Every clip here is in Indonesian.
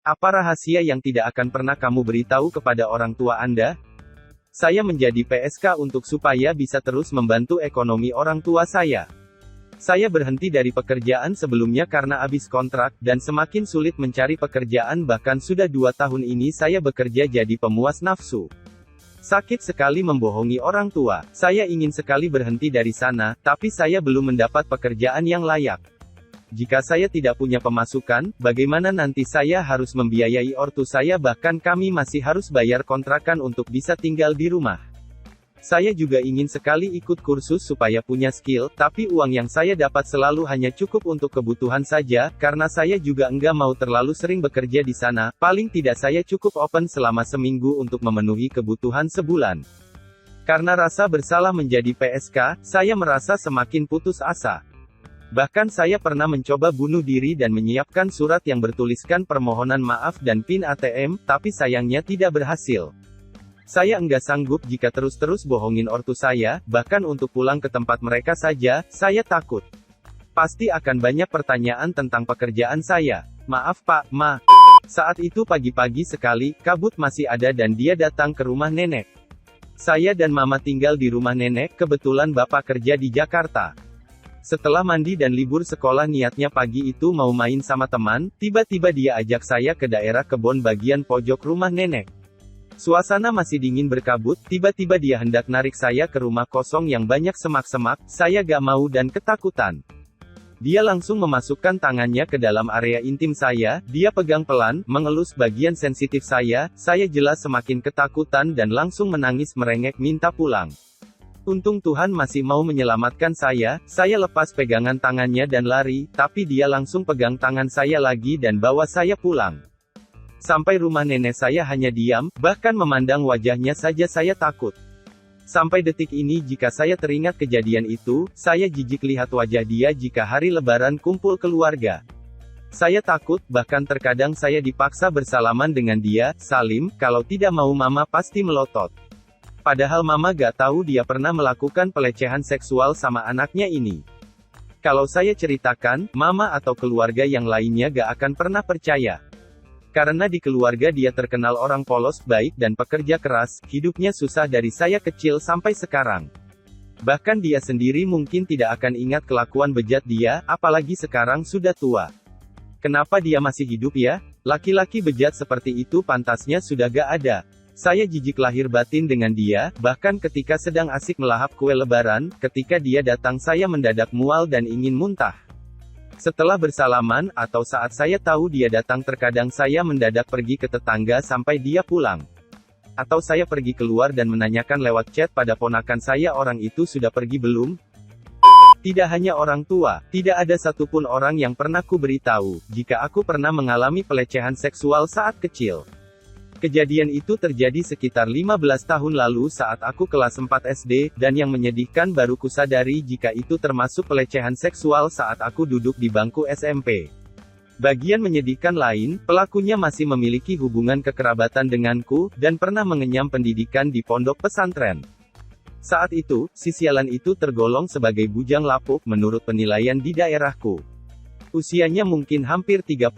Apa rahasia yang tidak akan pernah kamu beritahu kepada orang tua Anda? Saya menjadi PSK untuk supaya bisa terus membantu ekonomi orang tua saya. Saya berhenti dari pekerjaan sebelumnya karena habis kontrak, dan semakin sulit mencari pekerjaan bahkan sudah 2 tahun ini saya bekerja jadi pemuas nafsu. Sakit sekali membohongi orang tua. Saya ingin sekali berhenti dari sana, tapi saya belum mendapat pekerjaan yang layak. Jika saya tidak punya pemasukan, bagaimana nanti saya harus membiayai ortu saya, bahkan kami masih harus bayar kontrakan untuk bisa tinggal di rumah. Saya juga ingin sekali ikut kursus supaya punya skill, tapi uang yang saya dapat selalu hanya cukup untuk kebutuhan saja, karena saya juga enggak mau terlalu sering bekerja di sana, paling tidak saya cukup open selama seminggu untuk memenuhi kebutuhan sebulan. Karena rasa bersalah menjadi PSK, saya merasa semakin putus asa. Bahkan saya pernah mencoba bunuh diri dan menyiapkan surat yang bertuliskan permohonan maaf dan PIN ATM, tapi sayangnya tidak berhasil. Saya enggak sanggup jika terus-terus bohongin ortu saya, bahkan untuk pulang ke tempat mereka saja, saya takut. Pasti akan banyak pertanyaan tentang pekerjaan saya. Maaf Pak, Ma. Saat itu pagi-pagi sekali, kabut masih ada dan dia datang ke rumah nenek. Saya dan Mama tinggal di rumah nenek, kebetulan Bapak kerja di Jakarta. Setelah mandi dan libur sekolah niatnya pagi itu mau main sama teman, tiba-tiba dia ajak saya ke daerah kebun bagian pojok rumah nenek. Suasana masih dingin berkabut, tiba-tiba dia hendak narik saya ke rumah kosong yang banyak semak-semak, saya gak mau dan ketakutan. Dia langsung memasukkan tangannya ke dalam area intim saya, dia pegang pelan, mengelus bagian sensitif saya jelas semakin ketakutan dan langsung menangis merengek minta pulang. Untung Tuhan masih mau menyelamatkan saya lepas pegangan tangannya dan lari, tapi dia langsung pegang tangan saya lagi dan bawa saya pulang. Sampai rumah nenek saya hanya diam, bahkan memandang wajahnya saja saya takut. Sampai detik ini jika saya teringat kejadian itu, saya jijik lihat wajah dia jika hari lebaran kumpul keluarga. Saya takut, bahkan terkadang saya dipaksa bersalaman dengan dia, Salim, kalau tidak mau Mama pasti melotot. Padahal Mama gak tahu dia pernah melakukan pelecehan seksual sama anaknya ini. Kalau saya ceritakan, Mama atau keluarga yang lainnya gak akan pernah percaya. Karena di keluarga dia terkenal orang polos, baik dan pekerja keras, hidupnya susah dari saya kecil sampai sekarang. Bahkan dia sendiri mungkin tidak akan ingat kelakuan bejat dia, apalagi sekarang sudah tua. Kenapa dia masih hidup ya? Laki-laki bejat seperti itu pantasnya sudah gak ada. Saya jijik lahir batin dengan dia, bahkan ketika sedang asik melahap kue lebaran, ketika dia datang saya mendadak mual dan ingin muntah. Setelah bersalaman, atau saat saya tahu dia datang terkadang saya mendadak pergi ke tetangga sampai dia pulang. Atau saya pergi keluar dan menanyakan lewat chat pada ponakan saya orang itu sudah pergi belum? Tidak hanya orang tua, tidak ada satupun orang yang pernah ku beritahu, jika aku pernah mengalami pelecehan seksual saat kecil. Kejadian itu terjadi sekitar 15 tahun lalu saat aku kelas 4 SD, dan yang menyedihkan baru kusadari jika itu termasuk pelecehan seksual saat aku duduk di bangku SMP. Bagian menyedihkan lain, pelakunya masih memiliki hubungan kekerabatan denganku, dan pernah mengenyam pendidikan di pondok pesantren. Saat itu, si sialan itu tergolong sebagai bujang lapuk menurut penilaian di daerahku. Usianya mungkin hampir 35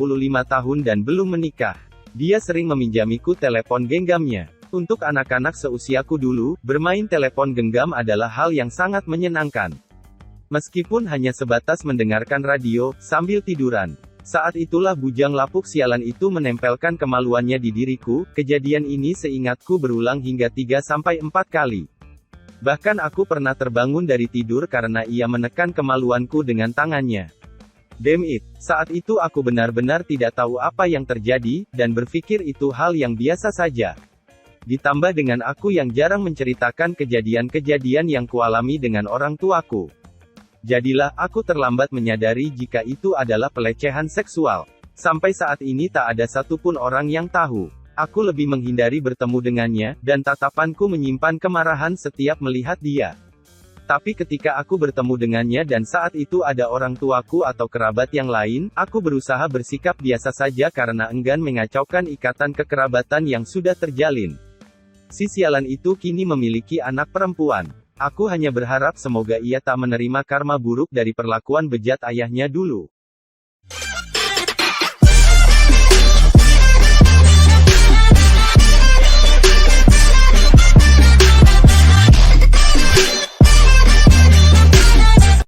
tahun dan belum menikah. Dia sering meminjamiku telepon genggamnya. Untuk anak-anak seusiaku dulu, bermain telepon genggam adalah hal yang sangat menyenangkan. Meskipun hanya sebatas mendengarkan radio, sambil tiduran. Saat itulah bujang lapuk sialan itu menempelkan kemaluannya di diriku, kejadian ini seingatku berulang hingga 3-4 kali. Bahkan aku pernah terbangun dari tidur karena ia menekan kemaluanku dengan tangannya. Damn it, saat itu aku benar-benar tidak tahu apa yang terjadi, dan berpikir itu hal yang biasa saja. Ditambah dengan aku yang jarang menceritakan kejadian-kejadian yang kualami dengan orang tuaku. Jadilah aku terlambat menyadari jika itu adalah pelecehan seksual. Sampai saat ini tak ada satupun orang yang tahu. Aku lebih menghindari bertemu dengannya, dan tatapanku menyimpan kemarahan setiap melihat dia. Tapi ketika aku bertemu dengannya dan saat itu ada orang tuaku atau kerabat yang lain, aku berusaha bersikap biasa saja karena enggan mengacaukan ikatan kekerabatan yang sudah terjalin. Si sialan itu kini memiliki anak perempuan. Aku hanya berharap semoga ia tak menerima karma buruk dari perlakuan bejat ayahnya dulu.